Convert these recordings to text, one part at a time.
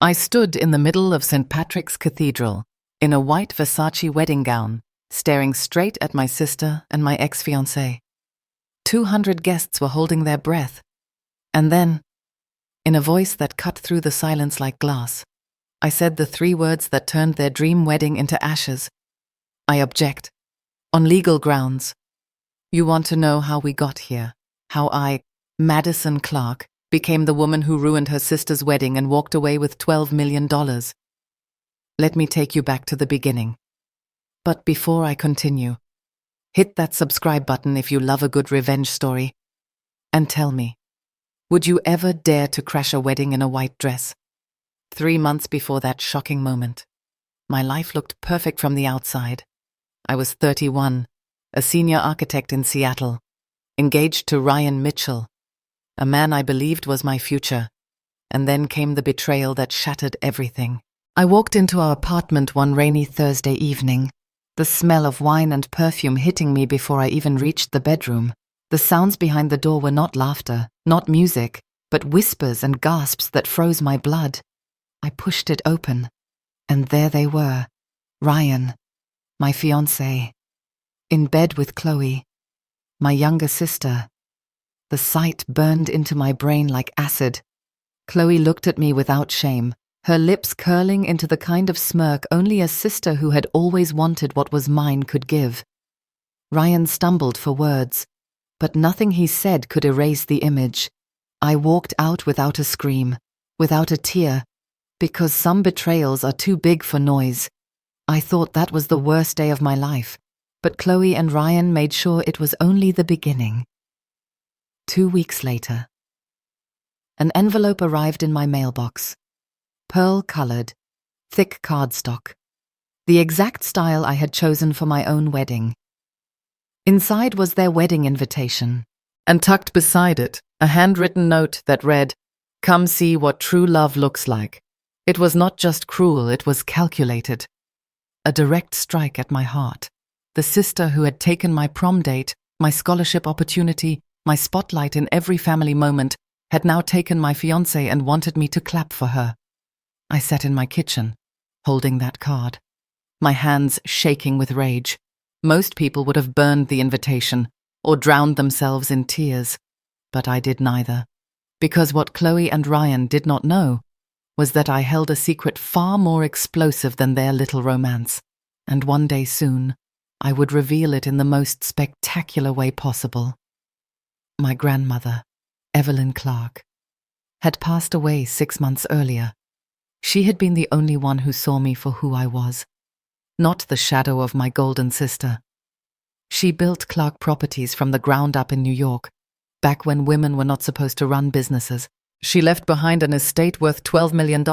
I stood in the middle of St. Patrick's Cathedral, in a white Versace wedding gown, staring straight at my sister and my ex-fiancé. 200 guests were holding their breath. And then, in a voice that cut through the silence like glass, I said the 3 words that turned their dream wedding into ashes. I object. On legal grounds. You want to know how we got here? How I, Madison Clark, became the woman who ruined her sister's wedding and walked away with $12 million. Let me take you back to the beginning. But before I continue, hit that subscribe button if you love a good revenge story. And tell me, would you ever dare to crash a wedding in a white dress? 3 months before that shocking moment, my life looked perfect from the outside. I was 31, a senior architect in Seattle, engaged to Ryan Mitchell, a man I believed was my future. And then came the betrayal that shattered everything. I walked into our apartment one rainy Thursday evening, the smell of wine and perfume hitting me before I even reached the bedroom. The sounds behind the door were not laughter, not music, but whispers and gasps that froze my blood. I pushed it open, and there they were, Ryan, my fiancé, in bed with Chloe, my younger sister. The sight burned into my brain like acid. Chloe looked at me without shame, her lips curling into the kind of smirk only a sister who had always wanted what was mine could give. Ryan stumbled for words, but nothing he said could erase the image. I walked out without a scream, without a tear, because some betrayals are too big for noise. I thought that was the worst day of my life, but Chloe and Ryan made sure it was only the beginning. 2 weeks later, an envelope arrived in my mailbox. Pearl-colored, thick cardstock. The exact style I had chosen for my own wedding. Inside was their wedding invitation, and tucked beside it, a handwritten note that read, "Come see what true love looks like." It was not just cruel, it was calculated. A direct strike at my heart. The sister who had taken my prom date, my scholarship opportunity, my spotlight in every family moment, had now taken my fiancé and wanted me to clap for her. I sat in my kitchen, holding that card, my hands shaking with rage. Most people would have burned the invitation or drowned themselves in tears, but I did neither, because what Chloe and Ryan did not know was that I held a secret far more explosive than their little romance, and one day soon I would reveal it in the most spectacular way possible. My grandmother, Evelyn Clark, had passed away 6 months earlier. She had been the only one who saw me for who I was, not the shadow of my golden sister. She built Clark Properties from the ground up in New York, back when women were not supposed to run businesses. She left behind an estate worth $12 million,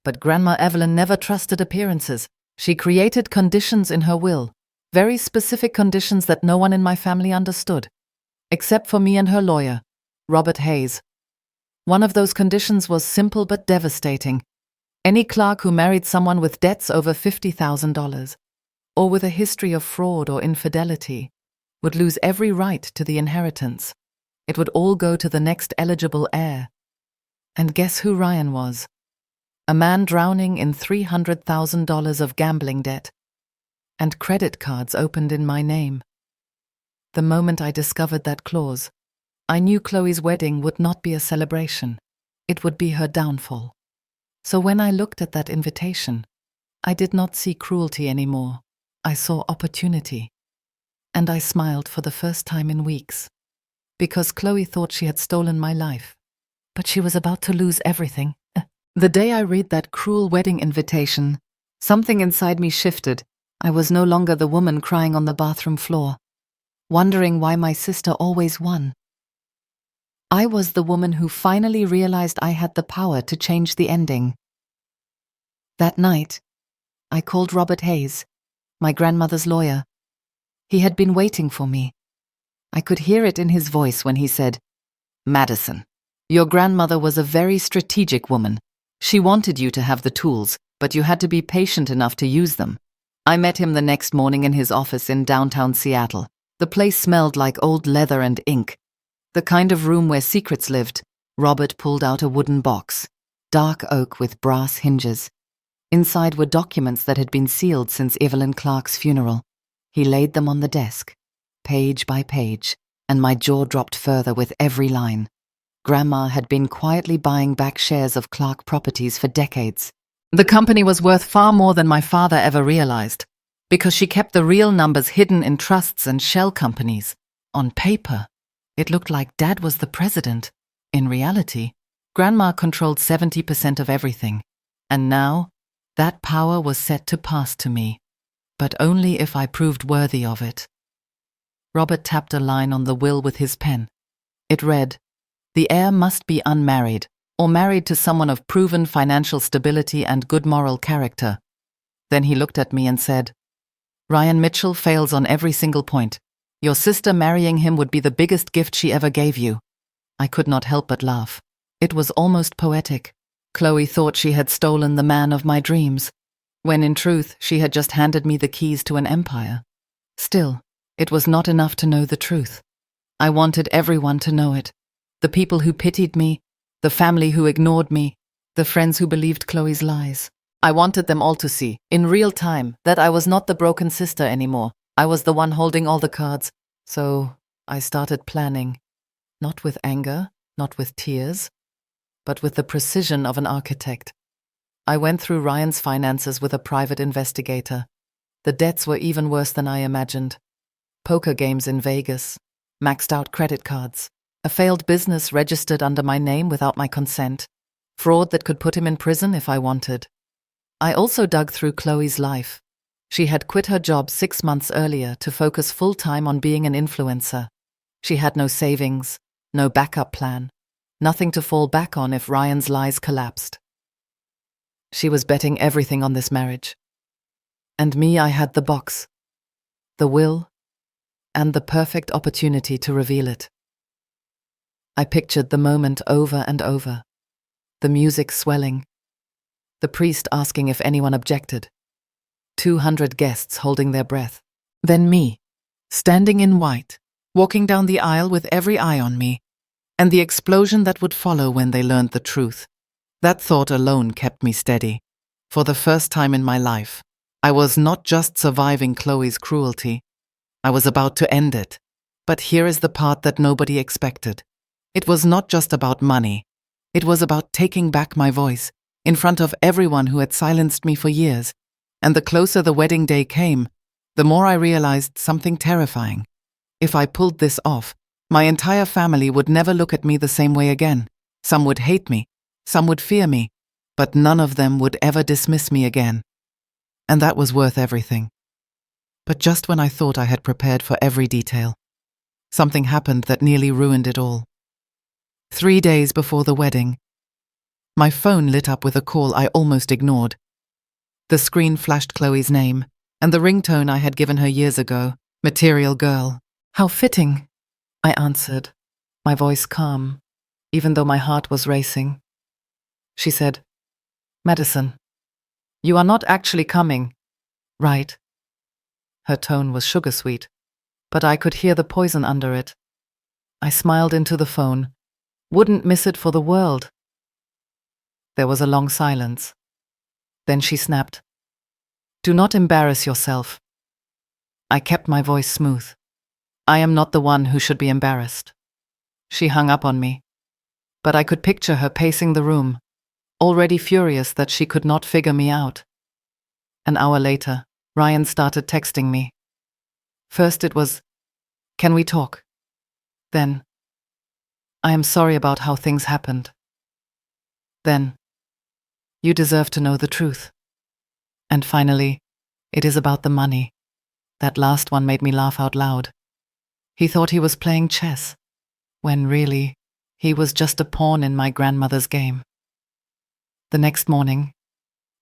but Grandma Evelyn never trusted appearances. She created conditions in her will, very specific conditions that no one in my family understood, except for me and her lawyer, Robert Hayes. One of those conditions was simple but devastating. Any Clark who married someone with debts over $50,000, or with a history of fraud or infidelity, would lose every right to the inheritance. It would all go to the next eligible heir. And guess who Ryan was? A man drowning in $300,000 of gambling debt, and credit cards opened in my name. The moment I discovered that clause, I knew Chloe's wedding would not be a celebration. It would be her downfall. So when I looked at that invitation, I did not see cruelty anymore. I saw opportunity. And I smiled for the first time in weeks, because Chloe thought she had stolen my life, but she was about to lose everything. The day I read that cruel wedding invitation, something inside me shifted. I was no longer the woman crying on the bathroom floor, wondering why my sister always won. I was the woman who finally realized I had the power to change the ending. That night, I called Robert Hayes, my grandmother's lawyer. He had been waiting for me. I could hear it in his voice when he said, "Madison, your grandmother was a very strategic woman. She wanted you to have the tools, but you had to be patient enough to use them." I met him the next morning in his office in downtown Seattle. The place smelled like old leather and ink, the kind of room where secrets lived. Robert pulled out a wooden box. dark oak with brass hinges. Inside were documents that had been sealed since Evelyn Clark's funeral. He laid them on the desk, page by page, and my jaw dropped further with every line. Grandma had been quietly buying back shares of Clark Properties for decades. The company was worth far more than my father ever realized, because she kept the real numbers hidden in trusts and shell companies. On paper, it looked like Dad was the president. In reality, Grandma controlled 70% of everything, and now that power was set to pass to me, but only if I proved worthy of it. Robert tapped a line on the will with his pen. It read, "The heir must be unmarried, or married to someone of proven financial stability and good moral character." Then he looked at me and said, "Ryan Mitchell fails on every single point. Your sister marrying him would be the biggest gift she ever gave you." I could not help but laugh. It was almost poetic. Chloe thought she had stolen the man of my dreams, when in truth she had just handed me the keys to an empire. Still, it was not enough to know the truth. I wanted everyone to know it. The people who pitied me, the family who ignored me, the friends who believed Chloe's lies. I wanted them all to see, in real time, that I was not the broken sister anymore. I was the one holding all the cards. So I started planning, not with anger, not with tears, but with the precision of an architect. I went through Ryan's finances with a private investigator. The debts were even worse than I imagined. Poker games in Vegas, maxed out credit cards, a failed business registered under my name without my consent, fraud that could put him in prison if I wanted. I also dug through Chloe's life. She had quit her job 6 months earlier to focus full-time on being an influencer. She had no savings, no backup plan, nothing to fall back on if Ryan's lies collapsed. She was betting everything on this marriage. And me, I had the box, the will, and the perfect opportunity to reveal it. I pictured the moment over and over, the music swelling, the priest asking if anyone objected, 200 guests holding their breath, then me, standing in white, walking down the aisle with every eye on me, and the explosion that would follow when they learned the truth. That thought alone kept me steady. For the first time in my life, I was not just surviving Chloe's cruelty, I was about to end it. But here is the part that nobody expected. It was not just about money. It was about taking back my voice in front of everyone who had silenced me for years. And the closer the wedding day came, the more I realized something terrifying. If I pulled this off, my entire family would never look at me the same way again. Some would hate me, some would fear me, but none of them would ever dismiss me again. And that was worth everything. But just when I thought I had prepared for every detail, something happened that nearly ruined it all. 3 days before the wedding, my phone lit up with a call I almost ignored. The screen flashed Chloe's name, and the ringtone I had given her years ago, Material Girl. "How fitting," I answered, my voice calm, even though my heart was racing. She said, "Madison, you are not actually coming, right?" Her tone was sugar-sweet, but I could hear the poison under it. I smiled into the phone. Wouldn't miss it for the world. There was a long silence. Then she snapped, "Do not embarrass yourself." I kept my voice smooth. "I am not the one who should be embarrassed." She hung up on me, but I could picture her pacing the room, already furious that she could not figure me out. An hour later, Ryan started texting me. First it was, "Can we talk?" Then, "I am sorry about how things happened." Then, "You deserve to know the truth." And finally, "It is about the money." That last one made me laugh out loud. He thought he was playing chess, when really, he was just a pawn in my grandmother's game. The next morning,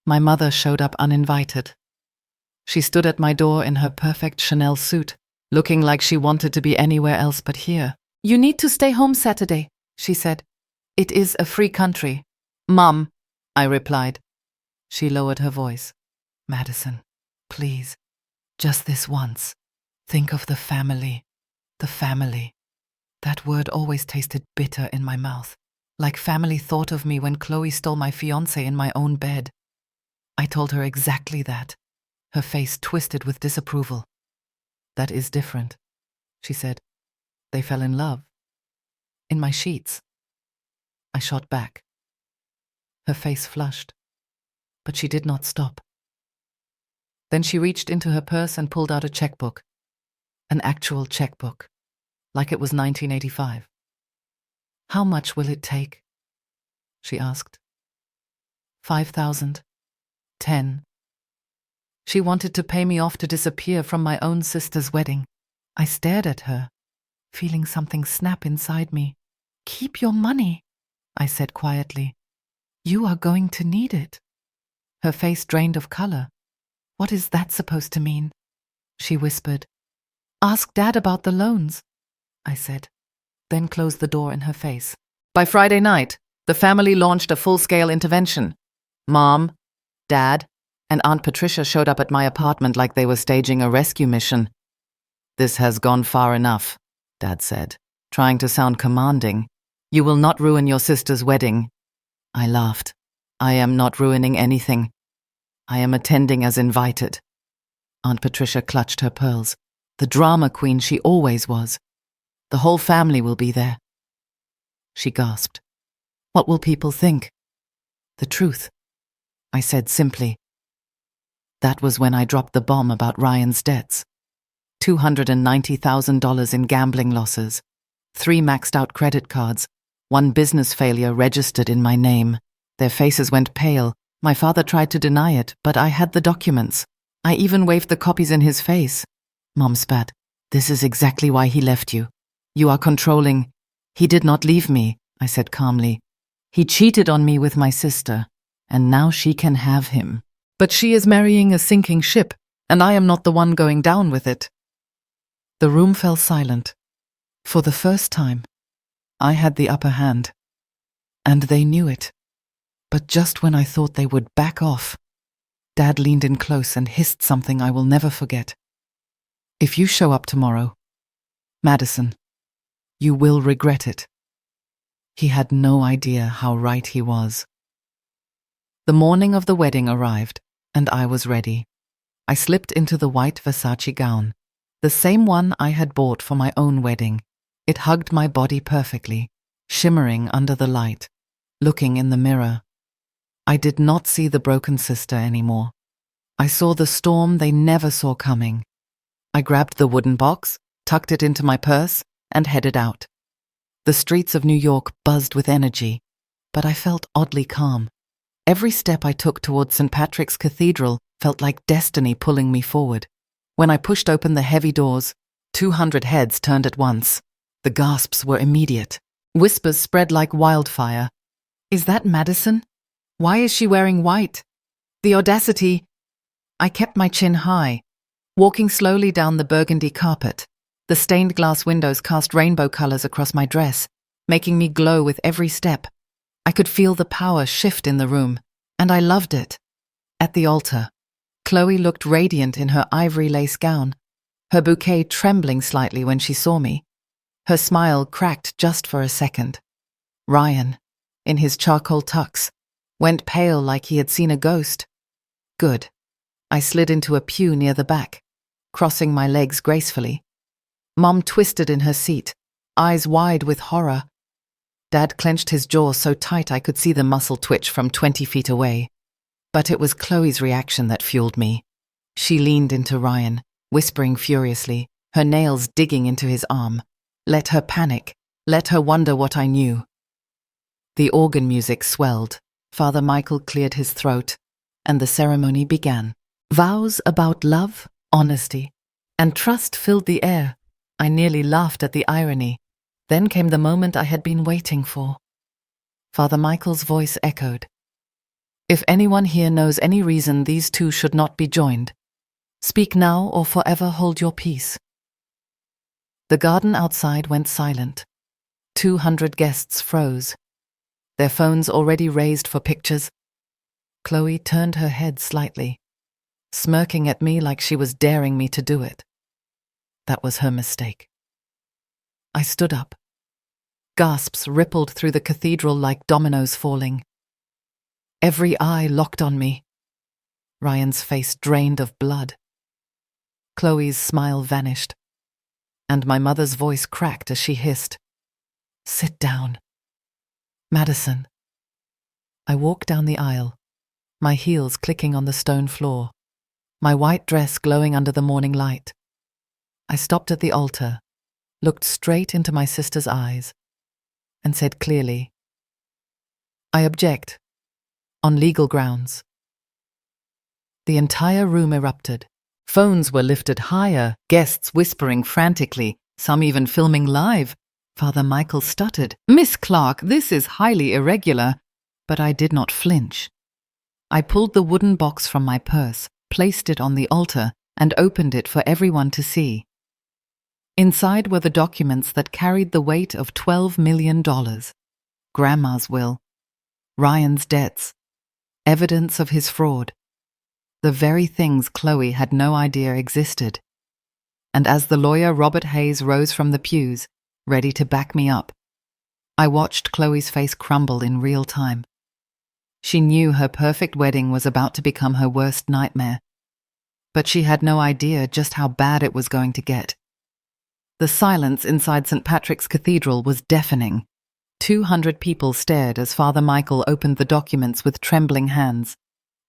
my mother showed up uninvited. She stood at my door in her perfect Chanel suit, looking like she wanted to be anywhere else but here. "You need to stay home Saturday," she said. "It is a free country." "Mom," I replied. She lowered her voice. "Madison, please, just this once. Think of the family. The family." That word always tasted bitter in my mouth, like family thought of me when Chloe stole my fiancé in my own bed. I told her exactly that, her face twisted with disapproval. That is different, she said. They fell in love. In my sheets. I shot back. Her face flushed, but she did not stop. Then she reached into her purse and pulled out a checkbook. An actual checkbook, like it was 1985. How much will it take? She asked. 5,000. 10. She wanted to pay me off to disappear from my own sister's wedding. I stared at her, feeling something snap inside me. Keep your money, I said quietly. You are going to need it. Her face drained of color. What is that supposed to mean? She whispered. Ask Dad about the loans, I said, then closed the door in her face. By Friday night, the family launched a full-scale intervention. Mom, Dad, and Aunt Patricia showed up at my apartment like they were staging a rescue mission. This has gone far enough, Dad said, trying to sound commanding. You will not ruin your sister's wedding. I laughed. I am not ruining anything. I am attending as invited. Aunt Patricia clutched her pearls. The drama queen she always was. The whole family will be there. She gasped. What will people think? The truth, I said simply. That was when I dropped the bomb about Ryan's debts. $290,000 in gambling losses, 3 maxed-out credit cards, 1 business failure registered in my name. Their faces went pale. My father tried to deny it, but I had the documents. I even waved the copies in his face. Mom spat. This is exactly why he left you. You are controlling. He did not leave me, I said calmly. He cheated on me with my sister, and now she can have him. But she is marrying a sinking ship, and I am not the one going down with it. The room fell silent. For the first time, I had the upper hand. And they knew it. But just when I thought they would back off, Dad leaned in close and hissed something I will never forget. If you show up tomorrow, Madison, you will regret it. He had no idea how right he was. The morning of the wedding arrived, and I was ready. I slipped into the white Versace gown, the same one I had bought for my own wedding. It hugged my body perfectly, shimmering under the light. Looking in the mirror, I did not see the broken sister anymore. I saw the storm they never saw coming. I grabbed the wooden box, tucked it into my purse, and headed out. The streets of New York buzzed with energy, but I felt oddly calm. Every step I took towards St. Patrick's Cathedral felt like destiny pulling me forward. When I pushed open the heavy doors, 200 heads turned at once. The gasps were immediate. Whispers spread like wildfire. Is that Madison? Why is she wearing white? The audacity! I kept my chin high, walking slowly down the burgundy carpet. The stained glass windows cast rainbow colors across my dress, making me glow with every step. I could feel the power shift in the room, and I loved it. At the altar, Chloe looked radiant in her ivory lace gown, her bouquet trembling slightly when she saw me. Her smile cracked just for a second. Ryan, in his charcoal tux, went pale like he had seen a ghost. Good. I slid into a pew near the back, crossing my legs gracefully. Mom twisted in her seat, eyes wide with horror. Dad clenched his jaw so tight I could see the muscle twitch from 20 feet away. But it was Chloe's reaction that fueled me. She leaned into Ryan, whispering furiously, her nails digging into his arm. Let her panic. Let her wonder what I knew. The organ music swelled. Father Michael cleared his throat, and the ceremony began. Vows about love, honesty, and trust filled the air. I nearly laughed at the irony. Then came the moment I had been waiting for. Father Michael's voice echoed. If anyone here knows any reason these two should not be joined, speak now or forever hold your peace. The garden outside went silent. 200 guests froze, their phones already raised for pictures. Chloe turned her head slightly, smirking at me like she was daring me to do it. That was her mistake. I stood up. Gasps rippled through the cathedral like dominoes falling. Every eye locked on me. Ryan's face drained of blood. Chloe's smile vanished, and my mother's voice cracked as she hissed, "Sit down." Madison. I walked down the aisle, my heels clicking on the stone floor, my white dress glowing under the morning light. I stopped at the altar, looked straight into my sister's eyes, and said clearly, "I object, on legal grounds." The entire room erupted. Phones were lifted higher, guests whispering frantically, some even filming live. Father Michael stuttered, "Miss Clark, this is highly irregular." But I did not flinch. I pulled the wooden box from my purse, placed it on the altar, and opened it for everyone to see. Inside were the documents that carried the weight of $12 million. Grandma's will, Ryan's debts, evidence of his fraud. The very things Chloe had no idea existed. And as the lawyer Robert Hayes rose from the pews, ready to back me up, I watched Chloe's face crumble in real time. She knew her perfect wedding was about to become her worst nightmare, but she had no idea just how bad it was going to get. The silence inside St. Patrick's Cathedral was deafening. 200 people stared as Father Michael opened the documents with trembling hands.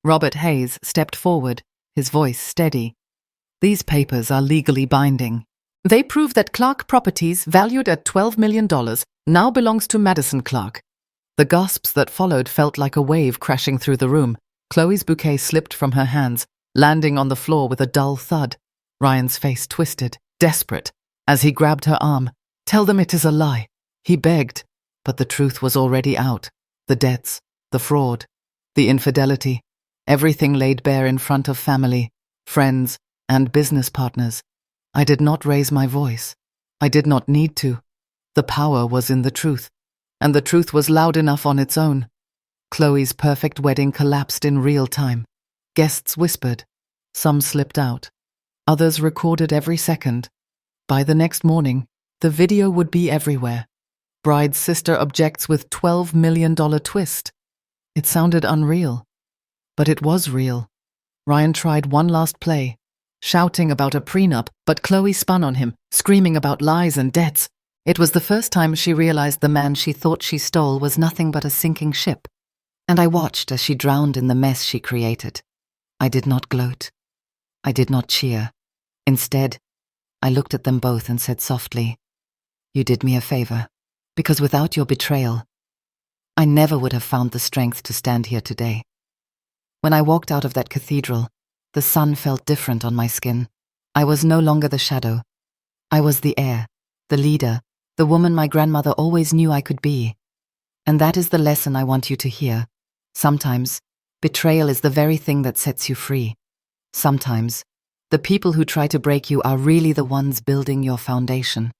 Robert Hayes stepped forward, his voice steady. "These papers are legally binding. They prove that Clark Properties, valued at $12 million, now belongs to Madison Clark." The gasps that followed felt like a wave crashing through the room. Chloe's bouquet slipped from her hands, landing on the floor with a dull thud. Ryan's face twisted, desperate, as he grabbed her arm. "Tell them it is a lie," he begged. But the truth was already out. The debts, the fraud, the infidelity, everything laid bare in front of family, friends, and business partners. I did not raise my voice. I did not need to. The power was in the truth, and the truth was loud enough on its own. Chloe's perfect wedding collapsed in real time. Guests whispered. Some slipped out. Others recorded every second. By the next morning, the video would be everywhere. Bride's sister objects with $12 million twist. It sounded unreal, but it was real. Ryan tried one last play, shouting about a prenup, but Chloe spun on him, screaming about lies and debts. It was the first time she realized the man she thought she stole was nothing but a sinking ship. And I watched as she drowned in the mess she created. I did not gloat. I did not cheer. Instead, I looked at them both and said softly, "You did me a favor, because without your betrayal, I never would have found the strength to stand here today." When I walked out of that cathedral, the sun felt different on my skin. I was no longer the shadow. I was the heir, the leader, the woman my grandmother always knew I could be. And that is the lesson I want you to hear. Sometimes, betrayal is the very thing that sets you free. Sometimes, the people who try to break you are really the ones building your foundation.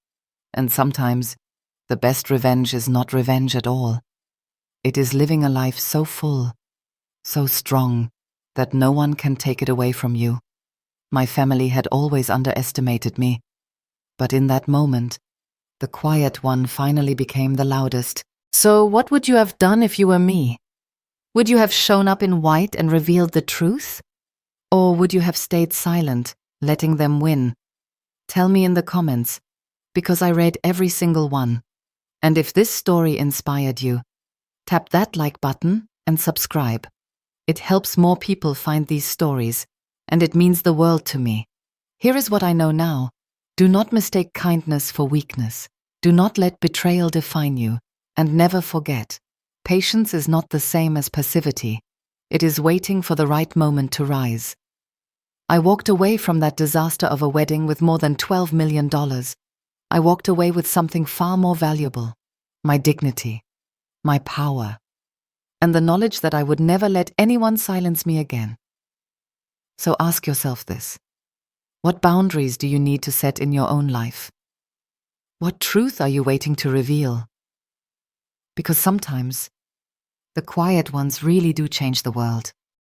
And sometimes, the best revenge is not revenge at all. It is living a life so full, so strong, that no one can take it away from you. My family had always underestimated me. But in that moment, the quiet one finally became the loudest. "So what would you have done if you were me? Would you have shown up in white and revealed the truth? Or would you have stayed silent, letting them win? Tell me in the comments, because I read every single one. And if this story inspired you, tap that like button and subscribe. It helps more people find these stories, and it means the world to me. Here is what I know now. Do not mistake kindness for weakness. Do not let betrayal define you. And never forget, patience is not the same as passivity. It is waiting for the right moment to rise. I walked away from that disaster of a wedding with more than $12 million. I walked away with something far more valuable: my dignity, my power, and the knowledge that I would never let anyone silence me again. So ask yourself this. What boundaries do you need to set in your own life? What truth are you waiting to reveal? Because sometimes, the quiet ones really do change the world.